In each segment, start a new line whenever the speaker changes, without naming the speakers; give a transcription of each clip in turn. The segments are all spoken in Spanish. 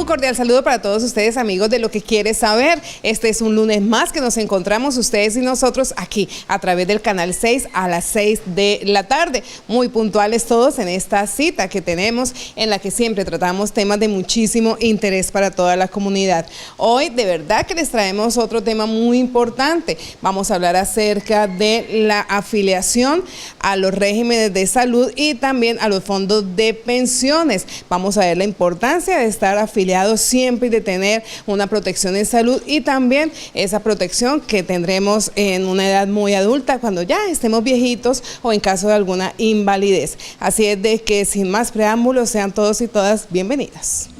cordial saludo para todos ustedes, amigos de Lo que Quieres Saber. Este es un lunes más que nos encontramos ustedes y nosotros aquí a través del canal 6 a las 6 de la tarde. Muy puntuales todos en esta cita que tenemos, en la que siempre tratamos temas de muchísimo interés para toda la comunidad. Hoy de verdad que les traemos otro tema muy importante. Vamos a hablar acerca de la afiliación a los regímenes de salud y también a los fondos de pensiones. Vamos a ver la importancia de estar afiliados siempre y de tener una protección en salud y también esa protección que tendremos en una edad muy adulta cuando ya estemos viejitos o en caso de alguna invalidez. Así es de que sin más preámbulos, sean todos y todas bienvenidas.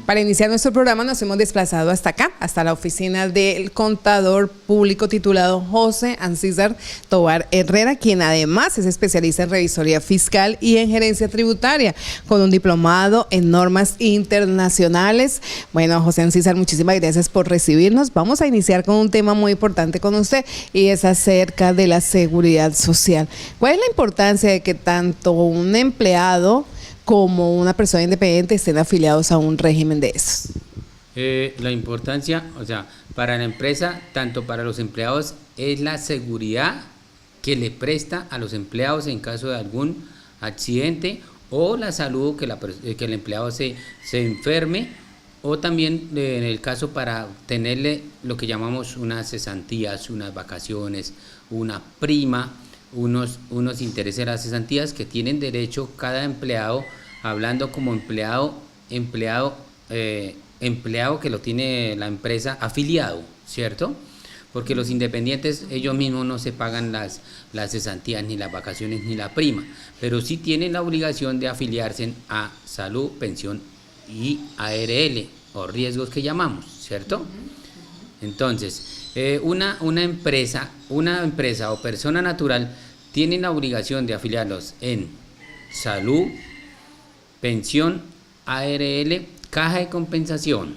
Para iniciar nuestro programa nos hemos desplazado hasta acá, hasta la oficina del contador público titulado José Ancísar Tovar Herrera, quien además es especialista en revisoría fiscal y en gerencia tributaria, con un diplomado en normas internacionales. Bueno, José Ancísar, muchísimas gracias por recibirnos. Vamos a iniciar con un tema muy importante con usted y es acerca de la seguridad social. ¿Cuál es la importancia de que tanto un empleado como una persona independiente estén afiliados a un régimen de esos?
La importancia, o sea, para la empresa, tanto para los empleados, es la seguridad que le presta a los empleados en caso de algún accidente o la salud que el empleado se enferme, o también en el caso para tenerle lo que llamamos unas cesantías, unas vacaciones, una prima, unos intereses de las cesantías que tienen derecho cada empleado, hablando como empleado que lo tiene la empresa afiliado, ¿cierto? Porque los independientes ellos mismos no se pagan las cesantías, ni las vacaciones, ni la prima, pero sí tienen la obligación de afiliarse a salud, pensión y ARL, o riesgos que llamamos, ¿cierto? Entonces, una empresa o persona natural tienen la obligación de afiliarlos en salud, pensión, ARL, caja de compensación,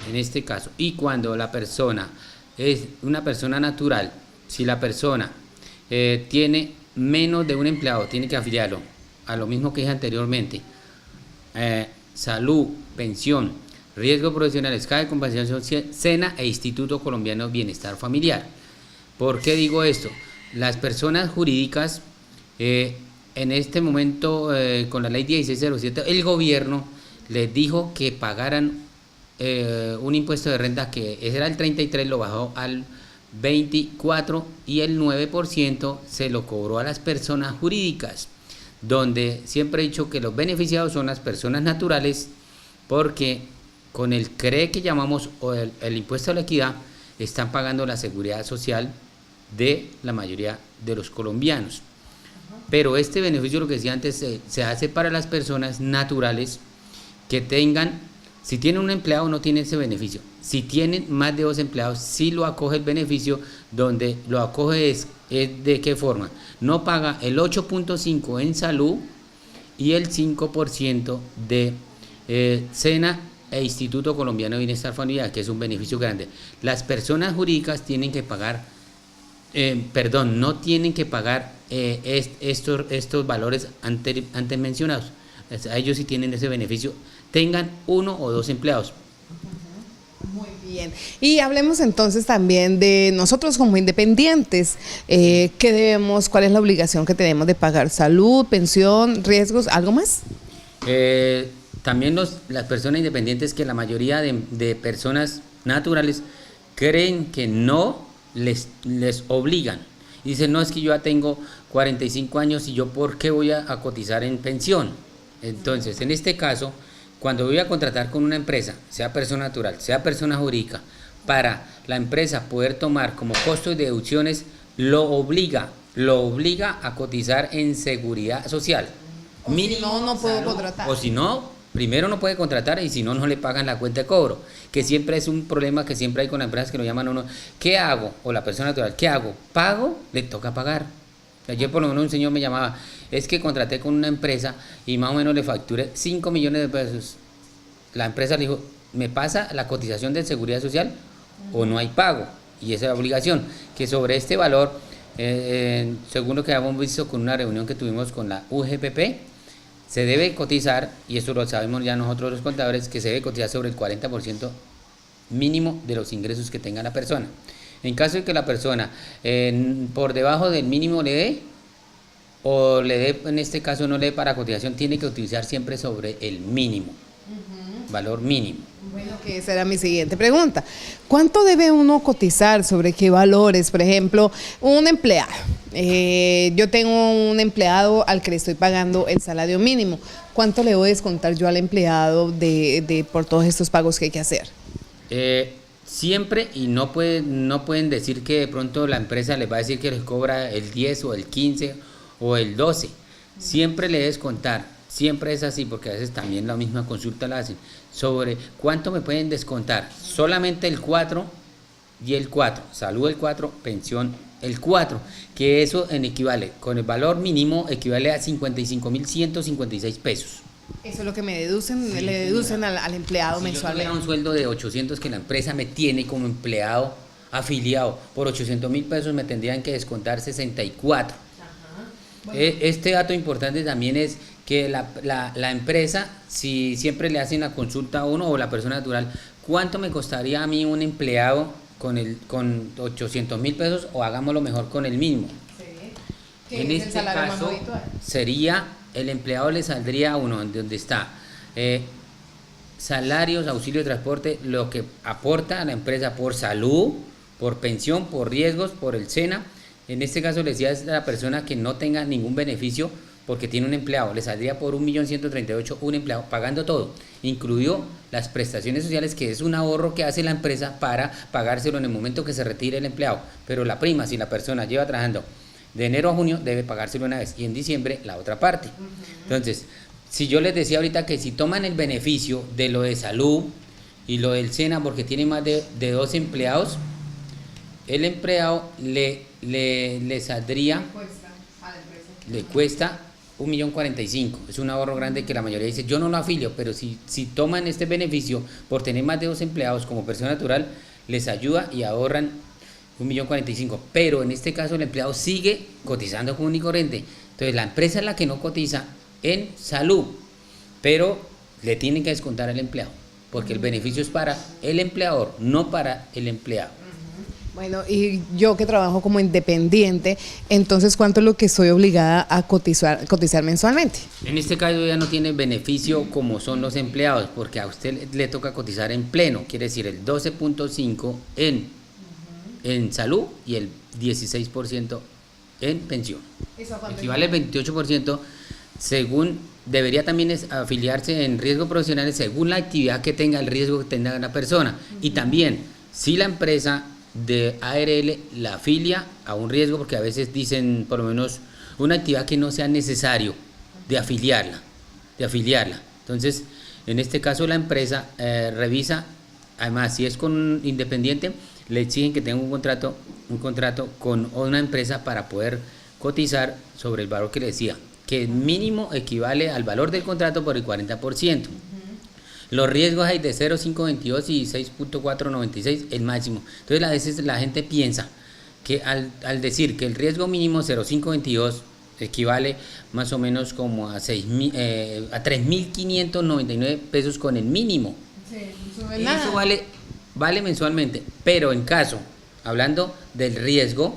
en este caso. Y cuando la persona es una persona natural, si la persona tiene menos de un empleado, tiene que afiliarlo a lo mismo que dije anteriormente, salud, pensión, riesgos profesionales, caja de compensación, SENA e Instituto Colombiano de Bienestar Familiar. ¿Por qué digo esto? Las personas jurídicas, en este momento, con la ley 1607, el gobierno les dijo que pagaran un impuesto de renta que era el 33%, lo bajó al 24% y el 9% se lo cobró a las personas jurídicas, donde siempre he dicho que los beneficiados son las personas naturales, porque con el CRE que llamamos, o el impuesto a la equidad, están pagando la seguridad social de la mayoría de los colombianos. Pero este beneficio, lo que decía antes, se hace para las personas naturales que tengan, si tienen un empleado no tienen ese beneficio, si tienen más de 2 empleados sí lo acoge el beneficio, donde lo acoge es de qué forma, no paga el 8.5% en salud y el 5% de SENA e Instituto Colombiano de Bienestar Familiar, que es un beneficio grande. Las personas jurídicas tienen que pagar, no tienen que pagar estos valores antes mencionados. A ellos sí tienen ese beneficio, tengan 1 o 2 empleados.
Muy bien. Y hablemos entonces también de nosotros como independientes, ¿qué debemos, cuál es la obligación que tenemos de pagar? ¿Salud, pensión, riesgos, algo más?
También las personas independientes, que la mayoría de personas naturales creen que no les obligan. Y dicen, no, es que yo ya tengo 45 años y yo ¿por qué voy a cotizar en pensión? Entonces, en este caso, cuando voy a contratar con una empresa, sea persona natural, sea persona jurídica, para la empresa poder tomar como costos y deducciones, lo obliga a cotizar en seguridad social.
O si no, no puedo contratar.
O si no, primero no puede contratar, y si no, no le pagan la cuenta de cobro, que siempre es un problema que siempre hay con las empresas que lo llaman a uno, ¿qué hago? O la persona natural, ¿qué hago? ¿Pago? Le toca pagar. Ayer por lo menos un señor me llamaba, es que contraté con una empresa y más o menos le facturé 5 millones de pesos. La empresa le dijo, ¿me pasa la cotización de seguridad social o no hay pago? y esa es la obligación, que sobre este valor, según lo que hemos visto con una reunión que tuvimos con la UGPP, se debe cotizar, y eso lo sabemos ya nosotros los contadores, que se debe cotizar sobre el 40% mínimo de los ingresos que tenga la persona. En caso de que la persona por debajo del mínimo le dé, o le dé, en este caso no le dé para cotización, tiene que utilizar siempre sobre el mínimo, valor mínimo.
Bueno, que esa era mi siguiente pregunta. ¿Cuánto debe uno cotizar? ¿Sobre qué valores? Por ejemplo, un empleado. Yo tengo un empleado al que le estoy pagando el salario mínimo. ¿Cuánto le voy a descontar yo al empleado por todos estos pagos que hay que hacer?
Siempre, y no pueden decir que de pronto la empresa les va a decir que les cobra el 10 o el 15 o el 12. Siempre le debes contar. Siempre es así, porque a veces también la misma consulta la hacen, sobre cuánto me pueden descontar, solamente el 4 y el 4, salud el 4, pensión el 4, que eso equivale, con el valor mínimo equivale a 55.156 pesos.
Eso es lo que me deducen, sí, le deducen al empleado
si
mensualmente.
Yo tuviera un sueldo de 800 que la empresa me tiene como empleado afiliado, por 800.000 pesos me tendrían que descontar 64. Bueno. Este dato importante también es que la empresa, si siempre le hacen la consulta a uno o la persona natural, ¿cuánto me costaría a mí un empleado con 800.000 pesos, o hagámoslo mejor con el mínimo? Sí. En este caso sería, el empleado le saldría a uno donde está salarios, auxilio de transporte, lo que aporta a la empresa por salud, por pensión, por riesgos, por el SENA. En este caso le decía, es la persona que no tenga ningún beneficio porque tiene un empleado, le saldría por 1.138.000 un empleado, pagando todo, incluido las prestaciones sociales, que es un ahorro que hace la empresa para pagárselo en el momento que se retire el empleado. Pero la prima, si la persona lleva trabajando de enero a junio, debe pagárselo una vez, y en diciembre la otra parte. Entonces, si yo les decía ahorita que si toman el beneficio de lo de salud y lo del SENA, porque tiene más de 2 empleados, el empleado le saldría, le cuesta 1.045.000. Es un ahorro grande que la mayoría dice, yo no lo afilio, pero si toman este beneficio por tener más de 2 empleados como persona natural, les ayuda y ahorran 1.045.000. Pero en este caso el empleado sigue cotizando común y corriente. Entonces la empresa es la que no cotiza en salud, pero le tienen que descontar al empleado, porque el beneficio es para el empleador, no para el empleado.
Bueno, y yo que trabajo como independiente, entonces, ¿cuánto es lo que estoy obligada a cotizar mensualmente?
En este caso ya no tiene beneficio como son los empleados, porque a usted le toca cotizar en pleno, quiere decir el 12.5% en salud y el 16% en pensión. Equivale al 28%, según debería también afiliarse en riesgos profesionales según la actividad que tenga, el riesgo que tenga la persona. Y también, si la empresa de ARL la afilia a un riesgo, porque a veces dicen por lo menos una actividad que no sea necesario de afiliarla. Entonces, en este caso la empresa revisa, además si es con un independiente, le exigen que tenga un contrato con una empresa para poder cotizar sobre el valor que le decía, que mínimo equivale al valor del contrato por el 40%. Los riesgos hay de 0.522 y 6.496 el máximo. Entonces a veces la gente piensa que al decir que el riesgo mínimo 0.522 equivale más o menos como a 3.599 pesos con el mínimo. Sí, eso vale mensualmente, pero en caso, hablando del riesgo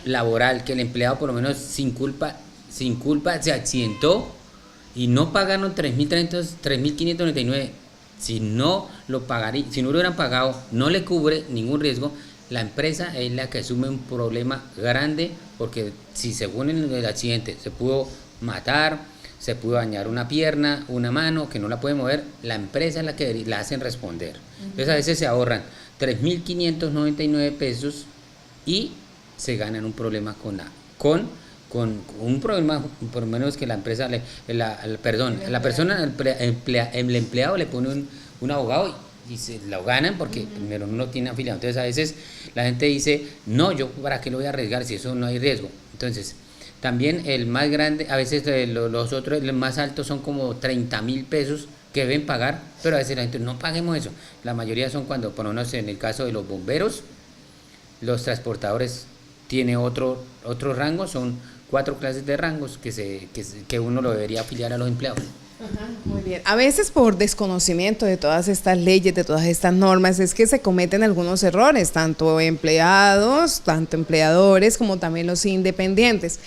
laboral, que el empleado por lo menos sin culpa se accidentó y no pagaron 3.599, si no lo hubieran pagado, no le cubre ningún riesgo, la empresa es la que asume un problema grande, porque si según el accidente se pudo matar, se pudo dañar una pierna, una mano que no la puede mover, la empresa es la que la hacen responder. Entonces a veces se ahorran 3.599 pesos y se ganan un problema con un problema, por lo menos que la empresa, el empleado le pone un abogado y se lo ganan porque primero no tiene afiliado. Entonces a veces la gente dice, no, yo para qué lo voy a arriesgar si eso no hay riesgo. Entonces también el más grande, a veces los otros, el más altos son como 30.000 pesos que deben pagar, pero a veces la gente no paguemos eso. La mayoría son cuando, por lo menos en el caso de los bomberos, Los transportadores tiene otro rango, son 4 clases de rangos que uno lo debería afiliar a los empleados.
Muy bien. A veces por desconocimiento de todas estas leyes, de todas estas normas, es que se cometen algunos errores, tanto empleados, tanto empleadores, como también los independientes.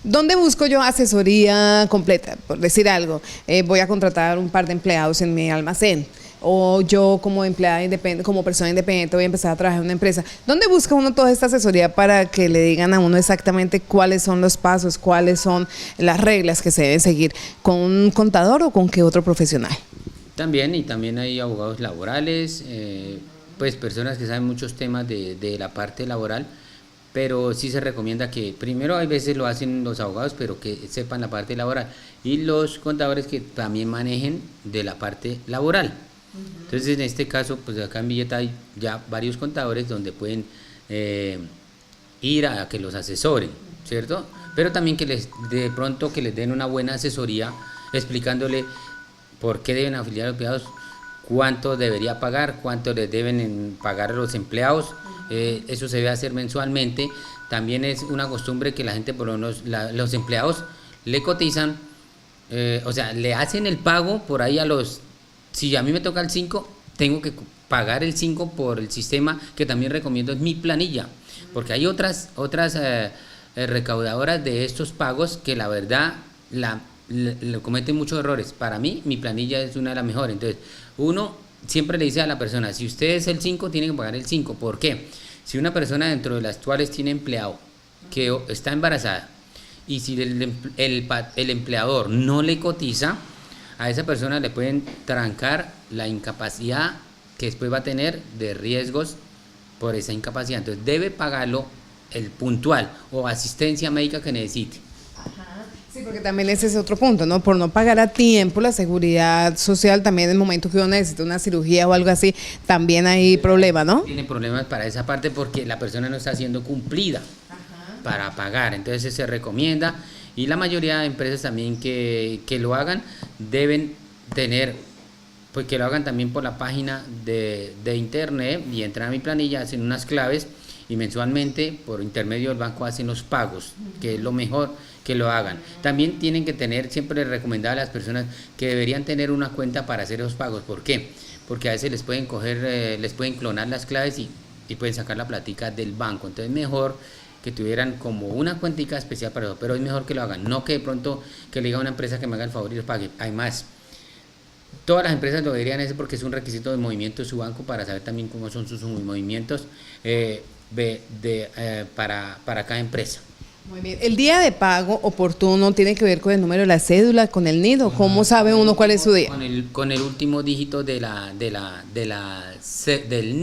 ¿Dónde busco yo asesoría completa? Por decir algo, voy a contratar un par de empleados en mi almacén, o yo como empleada independiente, como persona independiente voy a empezar a trabajar en una empresa. ¿Dónde busca uno toda esta asesoría para que le digan a uno exactamente cuáles son los pasos, cuáles son las reglas que se deben seguir? ¿Con un contador o con qué otro profesional?
También hay abogados laborales, pues personas que saben muchos temas de la parte laboral, pero sí se recomienda que primero hay veces lo hacen los abogados, pero que sepan la parte laboral, y los contadores que también manejen de la parte laboral. Entonces, en este caso, pues acá en Villeta hay ya varios contadores donde pueden ir a que los asesoren, ¿cierto? Pero también que de pronto que les den una buena asesoría explicándole por qué deben afiliar a los empleados, cuánto debería pagar, cuánto les deben pagar a los empleados. Eso se debe hacer mensualmente. También es una costumbre que la gente, por lo menos los empleados, le cotizan, o sea, le hacen el pago por ahí si a mí me toca el 5, tengo que pagar el 5 por el sistema que también recomiendo, es mi planilla, porque hay otras recaudadoras de estos pagos que la verdad le cometen muchos errores. Para mí, mi planilla es una de las mejores. Entonces, uno siempre le dice a la persona, si usted es el 5, tiene que pagar el 5. ¿Por qué? Si una persona dentro de las actuales tiene empleado que está embarazada y si el empleador no le cotiza, a esa persona le pueden trancar la incapacidad que después va a tener de riesgos por esa incapacidad. Entonces debe pagarlo el puntual o asistencia médica que necesite.
Ajá. Sí, porque también ese es otro punto, ¿no? Por no pagar a tiempo la seguridad social, también en el momento que uno necesita una cirugía o algo así, también hay problema, ¿no?
Tiene problemas para esa parte porque la persona no está siendo cumplida para pagar. Entonces se recomienda. Y la mayoría de empresas también que lo hagan deben tener, pues que lo hagan también por la página de internet y entran a mi planilla, hacen unas claves y mensualmente por intermedio del banco hacen los pagos, que es lo mejor que lo hagan. También tienen que tener, siempre recomendable a las personas que deberían tener una cuenta para hacer esos pagos. ¿Por qué? Porque a veces les pueden les pueden clonar las claves y pueden sacar la platica del banco. Entonces mejor que tuvieran como una cuentica especial para eso, pero es mejor que lo hagan, no que de pronto que le diga a una empresa que me haga el favor y los pague. Además, todas las empresas lo deberían hacer porque es un requisito de movimiento de su banco para saber también cómo son sus movimientos para cada empresa.
Muy bien. ¿El día de pago oportuno tiene que ver con el número de la cédula, con el NID, o cómo sabe uno cuál es su día?
Con el último dígito del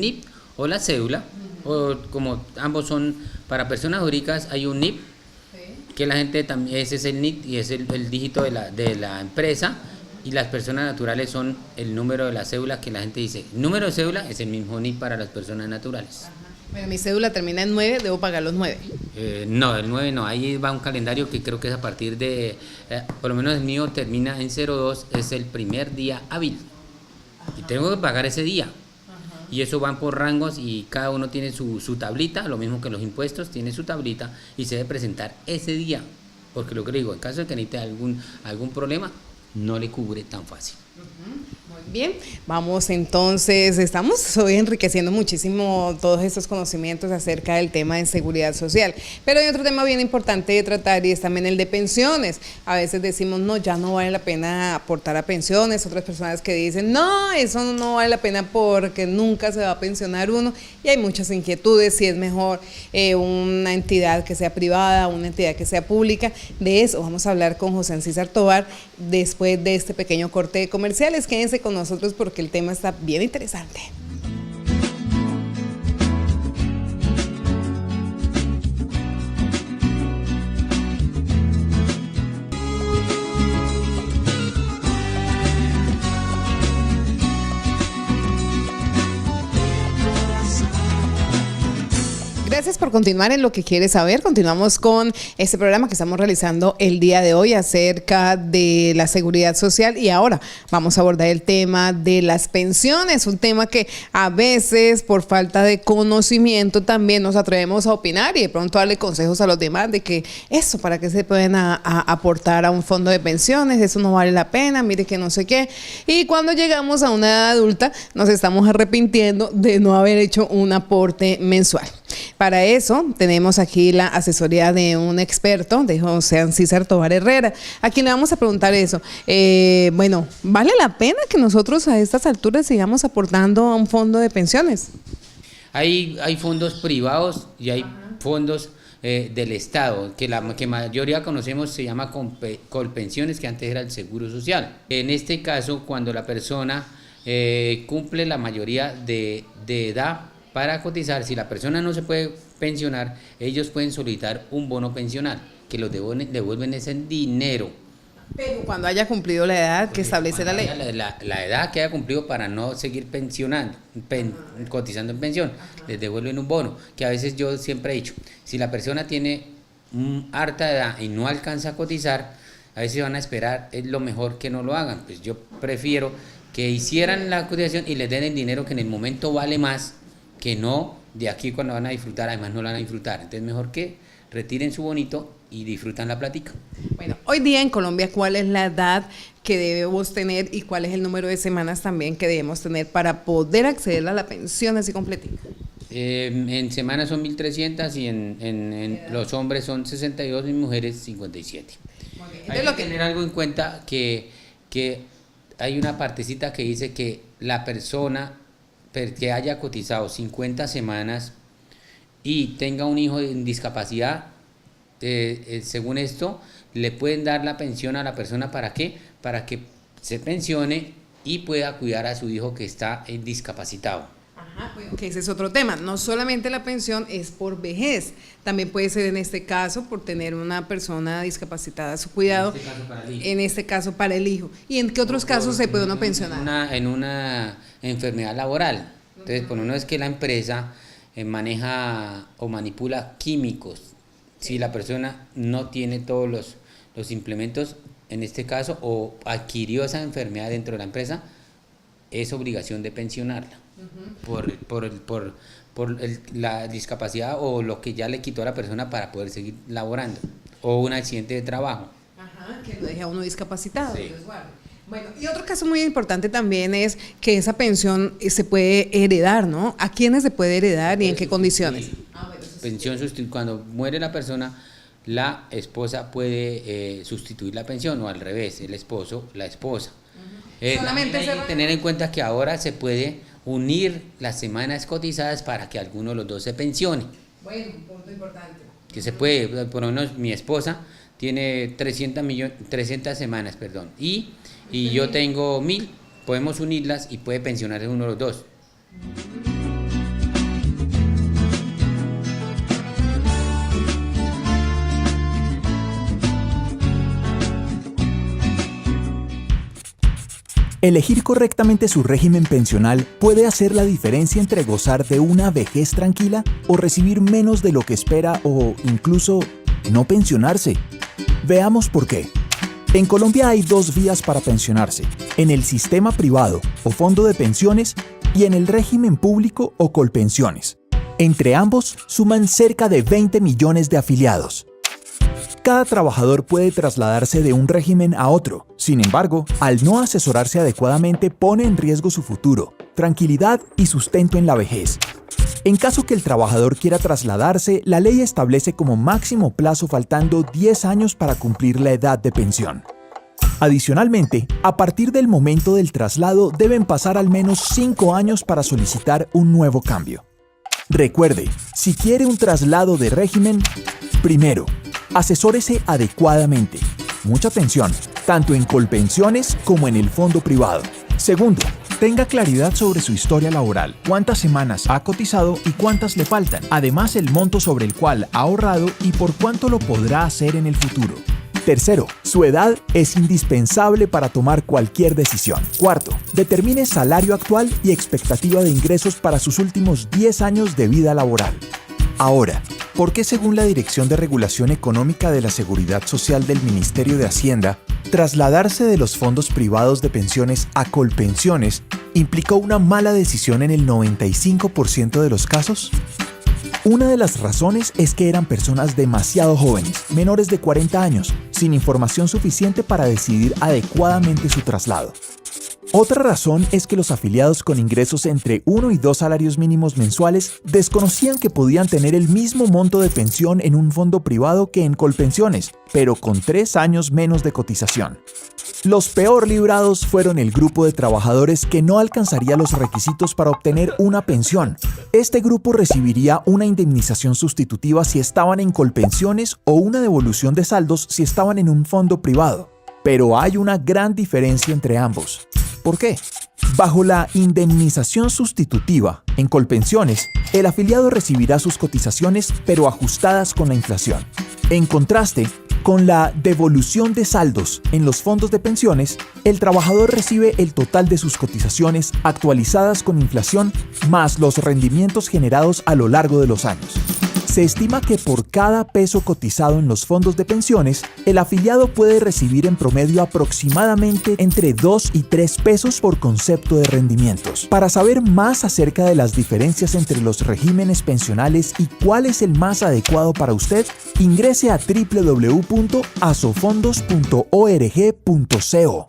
NIP o la cédula, o como ambos son para personas jurídicas, hay un NIP, que la gente también, ese es el NIP y es el dígito de la empresa, y las personas naturales son el número de la cédula, que la gente dice, número de cédula es el mismo NIP para las personas naturales.
Bueno, mi cédula termina en 9, ¿debo pagar los 9?
No, el 9 no, ahí va un calendario que creo que es a partir de, por lo menos el mío termina en 02, es el primer día hábil, y tengo que pagar ese día. Y eso van por rangos y cada uno tiene su tablita, lo mismo que los impuestos, tiene su tablita y se debe presentar ese día. Porque lo que digo, en caso de que necesite algún problema, no le cubre tan fácil.
Muy bien, vamos entonces, estamos hoy enriqueciendo muchísimo todos estos conocimientos acerca del tema de seguridad social, pero hay otro tema bien importante de tratar y es también el de pensiones. A veces decimos, no, ya no vale la pena aportar a pensiones, otras personas que dicen, no, eso no vale la pena porque nunca se va a pensionar uno, y hay muchas inquietudes, si es mejor una entidad que sea privada, una entidad que sea pública. De eso vamos a hablar con José César Tovar después de este pequeño corte de comerciales. Quédense con nosotros porque el tema está bien interesante. Gracias por continuar en Lo que quieres saber. Continuamos con este programa que estamos realizando el día de hoy acerca de la seguridad social, y ahora vamos a abordar el tema de las pensiones, un tema que a veces por falta de conocimiento también nos atrevemos a opinar y de pronto darle consejos a los demás de que eso, para qué se pueden aportar a un fondo de pensiones, eso no vale la pena, mire que no sé qué. Y cuando llegamos a una edad adulta nos estamos arrepintiendo de no haber hecho un aporte mensual. Para eso tenemos aquí la asesoría de un experto, de José César Tovar Herrera, a quien le vamos a preguntar eso. Bueno, ¿vale la pena que nosotros a estas alturas sigamos aportando a un fondo de pensiones?
Hay fondos privados y hay fondos del Estado, que la que mayoría conocemos se llama Colpensiones, que antes era el Seguro Social. En este caso, cuando la persona cumple la mayoría de edad para cotizar, si la persona no se puede pensionar, ellos pueden solicitar un bono pensional, que los devuelven ese dinero.
Pero cuando haya cumplido la edad que establece la ley.
La edad que haya cumplido para no seguir pensionando, cotizando en pensión, les devuelven un bono, que a veces yo siempre he dicho, si la persona tiene harta edad y no alcanza a cotizar, a veces van a esperar, es lo mejor que no lo hagan. Pues yo prefiero que hicieran la cotización y les den el dinero, que en el momento vale más, que no de aquí cuando van a disfrutar, además no la van a disfrutar. Entonces mejor que retiren su bonito y disfrutan la plática.
Bueno, hoy día en Colombia, ¿cuál es la edad que debemos tener y cuál es el número de semanas también que debemos tener para poder acceder a la pensión así completita?
En semanas son 1.300 y en los hombres son 62 y mujeres 57. Hay que tener algo en cuenta, que hay una partecita que dice que la persona que haya cotizado 50 semanas y tenga un hijo en discapacidad, según esto, le pueden dar la pensión a la persona. ¿Para qué? Para que se pensione y pueda cuidar a su hijo que está discapacitado.
Ajá, bueno, que ese es otro tema. No solamente la pensión es por vejez, también puede ser en este caso por tener una persona discapacitada a su cuidado, en este caso para el hijo. ¿Y en qué otros casos se puede uno pensionar?
En una enfermedad laboral. Entonces, por uno es que la empresa maneja o manipula químicos. Si la persona no tiene todos los implementos, en este caso, o adquirió esa enfermedad dentro de la empresa, es obligación de pensionarla por la discapacidad o lo que ya le quitó a la persona para poder seguir laborando, o un accidente de trabajo.
Ajá, que lo deje a uno discapacitado.
Sí.
Bueno, y otro caso muy importante también es que esa pensión se puede heredar, ¿no? ¿A quiénes se puede heredar y en qué condiciones?
Pensión cuando muere la persona, la esposa puede sustituir la pensión, o al revés, el esposo, la esposa. Solamente hay que tener en cuenta que ahora se puede unir las semanas cotizadas para que alguno de los dos se pensione.
Bueno, un punto importante.
Que se puede, por lo menos mi esposa tiene 300 semanas, y yo tengo 1.000, podemos unirlas y puede pensionar uno de los dos.
Elegir correctamente su régimen pensional puede hacer la diferencia entre gozar de una vejez tranquila o recibir menos de lo que espera, o incluso no pensionarse. Veamos por qué. En Colombia hay dos vías para pensionarse: en el sistema privado o fondo de pensiones y en el régimen público o Colpensiones. Entre ambos suman cerca de 20 millones de afiliados. Cada trabajador puede trasladarse de un régimen a otro. Sin embargo, al no asesorarse adecuadamente, pone en riesgo su futuro, tranquilidad y sustento en la vejez. En caso que el trabajador quiera trasladarse, la ley establece como máximo plazo faltando 10 años para cumplir la edad de pensión. Adicionalmente, a partir del momento del traslado deben pasar al menos 5 años para solicitar un nuevo cambio. Recuerde, si quiere un traslado de régimen, primero, asesórese adecuadamente. Mucha atención, tanto en Colpensiones como en el fondo privado. Segundo, tenga claridad sobre su historia laboral, cuántas semanas ha cotizado y cuántas le faltan. Además, el monto sobre el cual ha ahorrado y por cuánto lo podrá hacer en el futuro. Tercero, su edad es indispensable para tomar cualquier decisión. Cuarto, determine salario actual y expectativa de ingresos para sus últimos 10 años de vida laboral. Ahora, ¿por qué según la Dirección de Regulación Económica de la Seguridad Social del Ministerio de Hacienda, trasladarse de los fondos privados de pensiones a Colpensiones implicó una mala decisión en el 95% de los casos? Una de las razones es que eran personas demasiado jóvenes, menores de 40 años, sin información suficiente para decidir adecuadamente su traslado. Otra razón es que los afiliados con ingresos entre 1 y 2 salarios mínimos mensuales desconocían que podían tener el mismo monto de pensión en un fondo privado que en Colpensiones, pero con 3 años menos de cotización. Los peor librados fueron el grupo de trabajadores que no alcanzaría los requisitos para obtener una pensión. Este grupo recibiría una indemnización sustitutiva si estaban en Colpensiones o una devolución de saldos si estaban en un fondo privado. Pero hay una gran diferencia entre ambos. ¿Por qué? Bajo la indemnización sustitutiva, en Colpensiones, el afiliado recibirá sus cotizaciones pero ajustadas con la inflación. En contraste, con la devolución de saldos en los fondos de pensiones, el trabajador recibe el total de sus cotizaciones actualizadas con inflación más los rendimientos generados a lo largo de los años. Se estima que por cada peso cotizado en los fondos de pensiones, el afiliado puede recibir en promedio aproximadamente entre 2 y 3 pesos por concepto de rendimientos. Para saber más acerca de las diferencias entre los regímenes pensionales y cuál es el más adecuado para usted, ingrese a www.asofondos.org.co.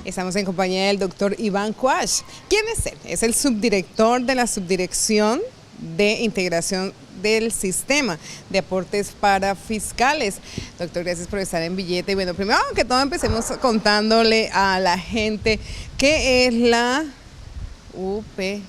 Estamos en compañía del doctor Iván Quach. ¿Quién es él? Es el subdirector de la Subdirección de Integración del Sistema de Aportes para Fiscales. Doctor, gracias por estar en Billete. Y bueno, primero que todo empecemos contándole a la gente qué es la UGPP.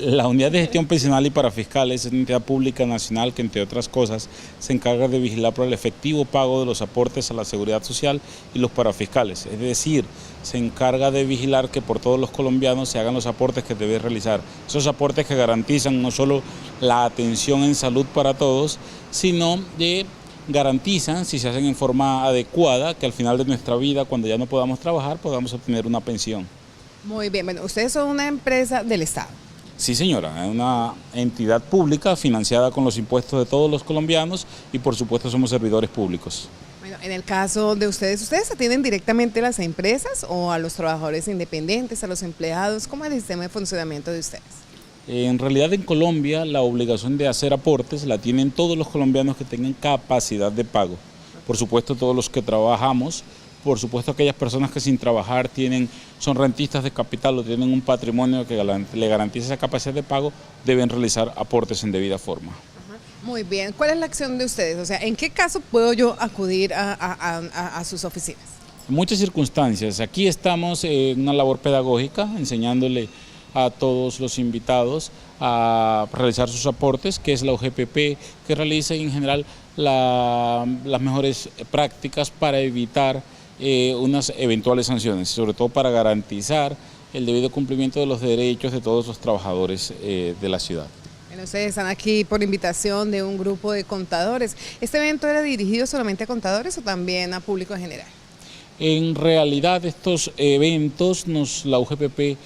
La Unidad de Gestión Pensional y Parafiscales es una entidad pública nacional que, entre otras cosas, se encarga de vigilar por el efectivo pago de los aportes a la seguridad social y los parafiscales. Es decir, se encarga de vigilar que por todos los colombianos se hagan los aportes que debe realizar. Esos aportes que garantizan no solo la atención en salud para todos, sino que garantizan, si se hacen en forma adecuada, que al final de nuestra vida, cuando ya no podamos trabajar, podamos obtener una pensión.
Muy bien, bueno, ustedes son una empresa del Estado.
Sí, señora, es una entidad pública financiada con los impuestos de todos los colombianos y por supuesto somos servidores públicos.
Bueno, en el caso de ¿ustedes atienden directamente a las empresas o a los trabajadores independientes, a los empleados? ¿Cómo es el sistema de funcionamiento de ustedes?
En realidad en Colombia la obligación de hacer aportes la tienen todos los colombianos que tengan capacidad de pago. Por supuesto todos los que trabajamos, por supuesto aquellas personas que sin trabajar son rentistas de capital o tienen un patrimonio que le garantiza esa capacidad de pago, deben realizar aportes en debida forma.
Muy bien, ¿cuál es la acción de ustedes? O sea, ¿en qué caso puedo yo acudir a sus oficinas?
En muchas circunstancias, aquí estamos en una labor pedagógica, enseñándole a todos los invitados a realizar sus aportes, que es la UGPP, que realiza en general las mejores prácticas para evitar unas eventuales sanciones, sobre todo para garantizar el debido cumplimiento de los derechos de todos los trabajadores de la ciudad.
Bueno, ustedes están aquí por invitación de un grupo de contadores. ¿Este evento era dirigido solamente a contadores o también a público en general?
En realidad estos eventos la UGPP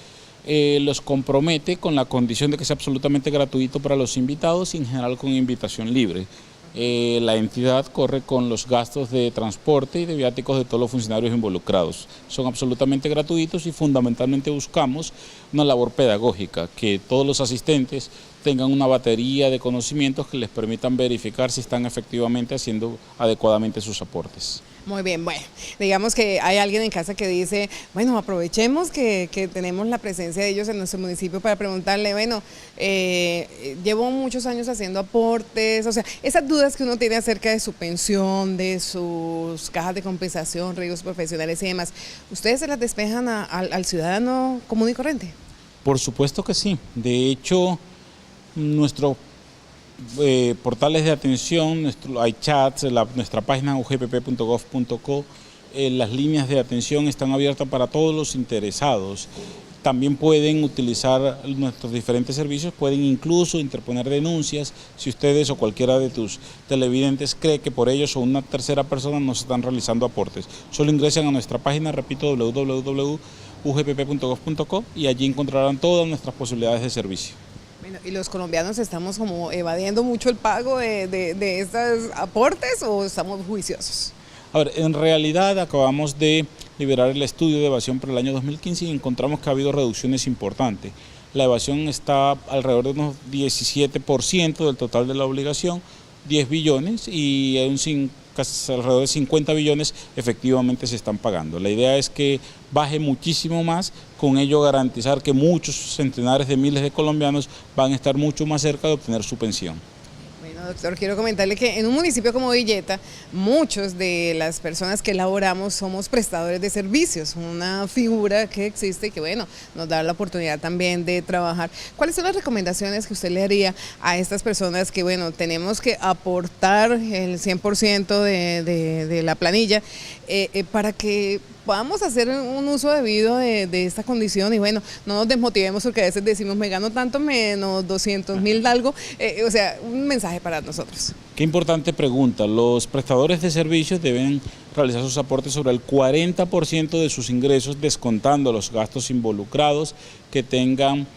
los compromete con la condición de que sea absolutamente gratuito para los invitados y en general con invitación libre. La entidad corre con los gastos de transporte y de viáticos de todos los funcionarios involucrados. Son absolutamente gratuitos y fundamentalmente buscamos una labor pedagógica, que todos los asistentes tengan una batería de conocimientos que les permitan verificar si están efectivamente haciendo adecuadamente sus aportes.
Muy bien, bueno, digamos que hay alguien en casa que dice, bueno, aprovechemos que tenemos la presencia de ellos en nuestro municipio para preguntarle, bueno, llevo muchos años haciendo aportes, o sea, esas dudas que uno tiene acerca de su pensión, de sus cajas de compensación, riesgos profesionales y demás, ¿ustedes se las despejan al ciudadano común y corriente?
Por supuesto que sí, de hecho, nuestros portales de atención, hay chats, nuestra página ugpp.gov.co las líneas de atención están abiertas para todos los interesados. También pueden utilizar nuestros diferentes servicios, pueden incluso interponer denuncias si ustedes o cualquiera de tus televidentes cree que por ellos o una tercera persona nos están realizando aportes. Solo ingresan a nuestra página, repito, www.ugpp.gov.co, y allí encontrarán todas nuestras posibilidades de servicio.
Bueno, ¿y los colombianos estamos como evadiendo mucho el pago de estos aportes o estamos juiciosos?
A ver, en realidad acabamos de liberar el estudio de evasión para el año 2015 y encontramos que ha habido reducciones importantes. La evasión está alrededor de unos 17% del total de la obligación, 10 billones, y casi alrededor de 50 billones efectivamente se están pagando. La idea es que baje muchísimo más, con ello garantizar que muchos centenares de miles de colombianos van a estar mucho más cerca de obtener su pensión.
Bueno, doctor, quiero comentarle que en un municipio como Villeta, muchos de las personas que laboramos somos prestadores de servicios, una figura que existe y que, bueno, nos da la oportunidad también de trabajar. ¿Cuáles son las recomendaciones que usted le haría a estas personas que, bueno, tenemos que aportar el 100% de la planilla para que podamos hacer un uso debido de esta condición y bueno, no nos desmotivemos porque a veces decimos me gano tanto menos 200.000 algo, o sea, un mensaje para nosotros?
Qué importante pregunta. Los prestadores de servicios deben realizar sus aportes sobre el 40% de sus ingresos, descontando los gastos involucrados que tengan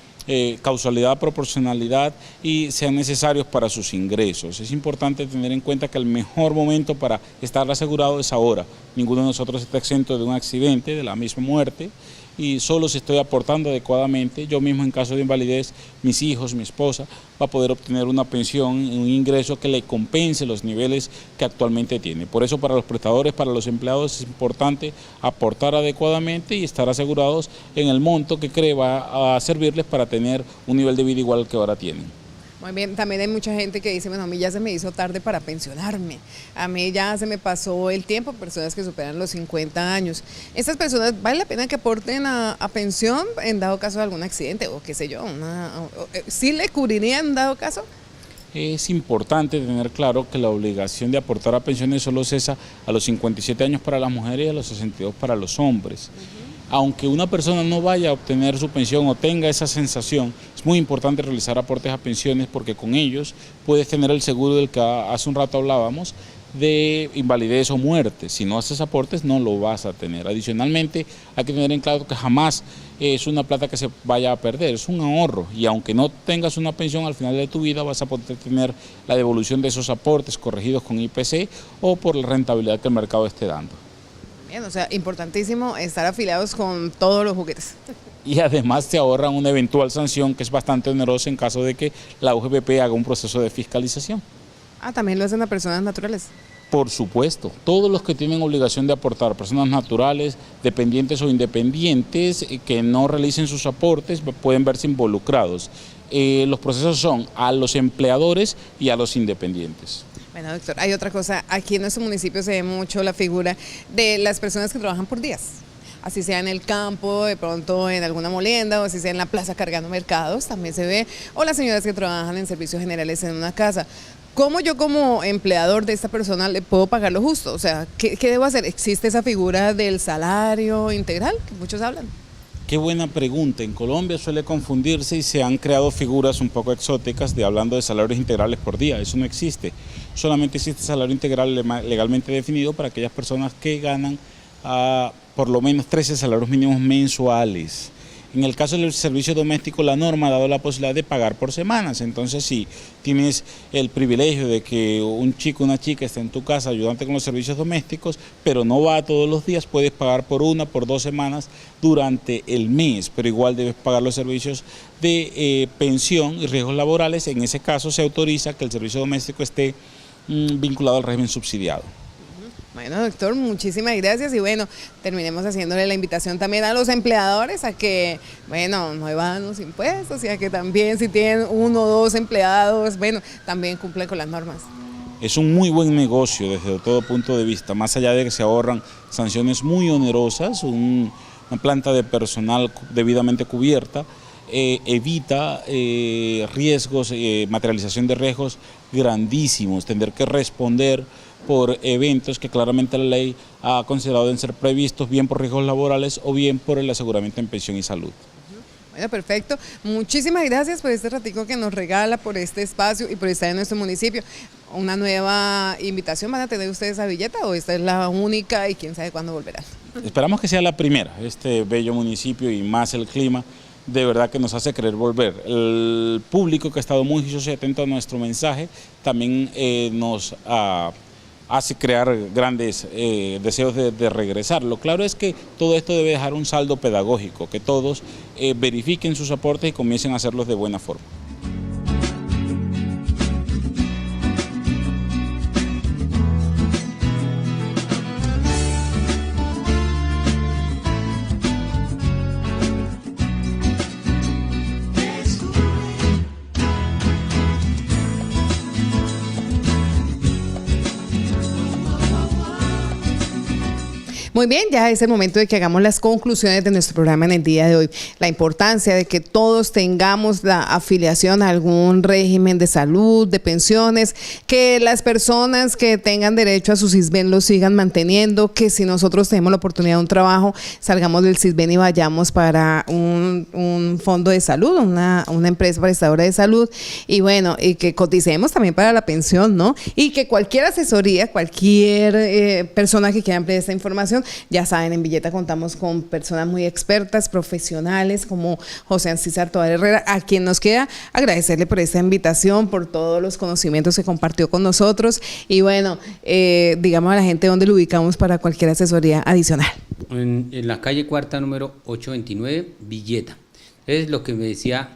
causalidad, proporcionalidad y sean necesarios para sus ingresos. Es importante tener en cuenta que el mejor momento para estar asegurado es ahora. Ninguno de nosotros está exento de un accidente, de la misma muerte, y solo si estoy aportando adecuadamente, yo mismo en caso de invalidez, mis hijos, mi esposa, va a poder obtener una pensión, un ingreso que le compense los niveles que actualmente tiene. Por eso para los prestadores, para los empleados es importante aportar adecuadamente y estar asegurados en el monto que cree va a servirles para tener un nivel de vida igual al que ahora tienen.
Muy bien, también hay mucha gente que dice, bueno, a mí ya se me hizo tarde para pensionarme, a mí ya se me pasó el tiempo, personas que superan los 50 años. ¿Estas personas vale la pena que aporten a pensión en dado caso de algún accidente o qué sé yo? ¿Sí le cubriría en dado caso?
Es importante tener claro que la obligación de aportar a pensiones solo cesa a los 57 años para las mujeres y a los 62 para los hombres. Aunque una persona no vaya a obtener su pensión o tenga esa sensación, es muy importante realizar aportes a pensiones porque con ellos puedes tener el seguro del que hace un rato hablábamos, de invalidez o muerte. Si no haces aportes no lo vas a tener. Adicionalmente hay que tener en claro que jamás es una plata que se vaya a perder, es un ahorro y aunque no tengas una pensión al final de tu vida vas a poder tener la devolución de esos aportes corregidos con IPC o por la rentabilidad que el mercado esté dando.
Bien, o sea, importantísimo estar afiliados con todos los juguetes.
Y además te ahorran una eventual sanción que es bastante onerosa en caso de que la UGPP haga un proceso de fiscalización.
Ah, también lo hacen a personas naturales.
Por supuesto, todos los que tienen obligación de aportar, personas naturales, dependientes o independientes, que no realicen sus aportes, pueden verse involucrados. Los procesos son a los empleadores y a los independientes.
Bueno, doctor, hay otra cosa, aquí en nuestro municipio se ve mucho la figura de las personas que trabajan por días, así sea en el campo, de pronto en alguna molienda, o así sea en la plaza cargando mercados, también se ve, o las señoras que trabajan en servicios generales en una casa. ¿Cómo yo como empleador de esta persona le puedo pagar lo justo? O sea, ¿qué debo hacer? ¿Existe esa figura del salario integral que muchos hablan?
Qué buena pregunta. En Colombia suele confundirse y se han creado figuras un poco exóticas de hablando de salarios integrales por día. Eso no existe. Solamente existe salario integral legalmente definido para aquellas personas que ganan por lo menos 13 salarios mínimos mensuales. En el caso del servicio doméstico, la norma ha dado la posibilidad de pagar por semanas. Entonces, si tienes el privilegio de que un chico o una chica esté en tu casa ayudante con los servicios domésticos, pero no va todos los días, puedes pagar por 2 semanas durante el mes, pero igual debes pagar los servicios de pensión y riesgos laborales. En ese caso, se autoriza que el servicio doméstico esté vinculado al régimen subsidiado.
Bueno, doctor, muchísimas gracias y bueno, terminemos haciéndole la invitación también a los empleadores a que, bueno, no evadan los impuestos y a que también si tienen 1 o 2 empleados, bueno, también cumplan con las normas.
Es un muy buen negocio desde todo punto de vista, más allá de que se ahorran sanciones muy onerosas, una planta de personal debidamente cubierta, evita riesgos, materialización de riesgos grandísimos, tener que responder por eventos que claramente la ley ha considerado deben ser previstos, bien por riesgos laborales o bien por el aseguramiento en pensión y salud.
Bueno, perfecto. Muchísimas gracias por este ratico que nos regala, por este espacio y por estar en nuestro municipio. ¿Una nueva invitación van a tener ustedes a Villeta o esta es la única y quién sabe cuándo volverán?
Esperamos que sea la primera, este bello municipio y más el clima, de verdad que nos hace querer volver. El público que ha estado muy juicioso y atento a nuestro mensaje también nos hace crear grandes deseos de regresar. Lo claro es que todo esto debe dejar un saldo pedagógico, que todos verifiquen sus aportes y comiencen a hacerlos de buena forma.
Muy bien, ya es el momento de que hagamos las conclusiones de nuestro programa en el día de hoy. La importancia de que todos tengamos la afiliación a algún régimen de salud, de pensiones, que las personas que tengan derecho a su CISBEN lo sigan manteniendo, que si nosotros tenemos la oportunidad de un trabajo, salgamos del CISBEN y vayamos para un fondo de salud, una empresa prestadora de salud, y bueno, y que coticemos también para la pensión, ¿no? Y que cualquier asesoría, cualquier persona que quiera emplear esta información, ya saben, en Villeta contamos con personas muy expertas, profesionales como José Ancísar Tovar Herrera, a quien nos queda agradecerle por esta invitación, por todos los conocimientos que compartió con nosotros y bueno, digamos a la gente dónde lo ubicamos para cualquier asesoría adicional.
En la calle Cuarta, número 829, Villeta. Es lo que me decía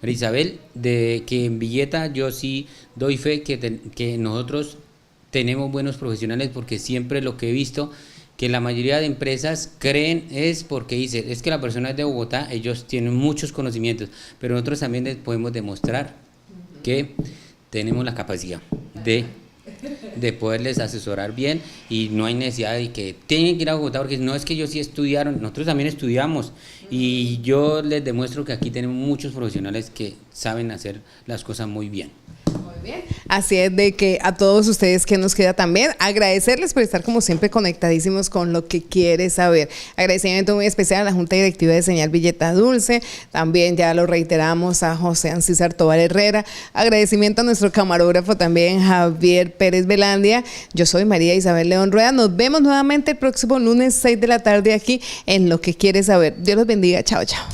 María Isabel, de que en Villeta yo sí doy fe que nosotros tenemos buenos profesionales, porque siempre lo que he visto que la mayoría de empresas creen es porque dice, es que la persona es de Bogotá, ellos tienen muchos conocimientos, pero nosotros también les podemos demostrar que tenemos la capacidad de poderles asesorar bien y no hay necesidad de que tienen que ir a Bogotá, porque no es que ellos sí estudiaron, nosotros también estudiamos y yo les demuestro que aquí tenemos muchos profesionales que saben hacer las cosas muy bien.
Bien. Así es de que a todos ustedes que nos queda también agradecerles por estar como siempre conectadísimos con lo que quiere saber. Agradecimiento muy especial a la Junta Directiva de Señal Villeta Dulce, también ya lo reiteramos a José Ancísar Tovar Herrera, agradecimiento a nuestro camarógrafo también Javier Pérez Velandia. Yo soy María Isabel León Rueda, nos vemos nuevamente el próximo lunes 6 de la tarde aquí en Lo que quiere saber. Dios los bendiga, chao, chao.